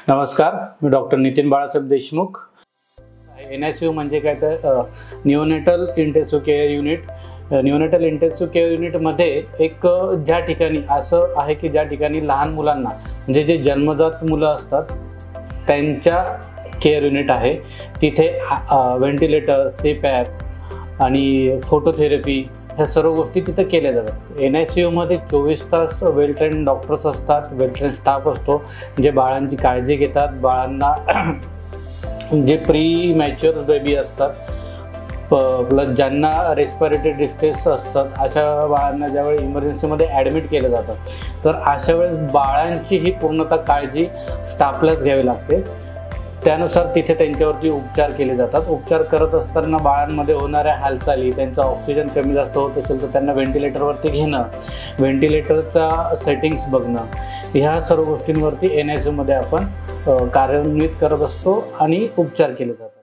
नमस्कार, मी doctor Nitin Balasaheb Deshmukh. NICU म्हणजे काय तर neonatal intensive care unit. Neonatal intensive care युनिटमध्ये एक ज्या ठिकाणी असं आहे की ज्या ठिकाणी लहान मुलांना म्हणजे जे जन्मजात मुलं असतात त्यांच्या केअर युनिट आहे। तिथे व्हेंटिलेटर, CPAP आणि फोटोथेरपी ह्या सर्व गोष्टी तिथे केल्या जातात। NICU मध्ये 24 तास वेल ट्रेन डॉक्टर्स असतात, वेल ट्रेन स्टाफ असतो जे बाळांची काळजी घेतात। बाळांना जे प्री मॅच्युअर बेबी असतात प्लस ज्यांना रेस्पिरेटरी डिस्ट्रेस असतात अशा बाळांना ज्यावेळी इमर्जन्सीमध्ये ॲडमिट केलं जातं तर अशा वेळेस बाळांची ही पूर्णतः काळजी स्टाफलाच घ्यावी लागते। त्यानुसार तिथे त्यांच्यावरती उपचार केले जातात। उपचार करत असताना बाळांमध्ये होणाऱ्या हालचाली, त्यांचा ऑक्सिजन कमी जास्त होत असेल तर त्यांना व्हेंटिलेटरवरती घेणं, व्हेंटिलेटरचा सेटिंग्स बघणं, ह्या सर्व गोष्टींवरती NICU मध्ये आपण कार्यान्वित करत असतो आणि उपचार केले जातात।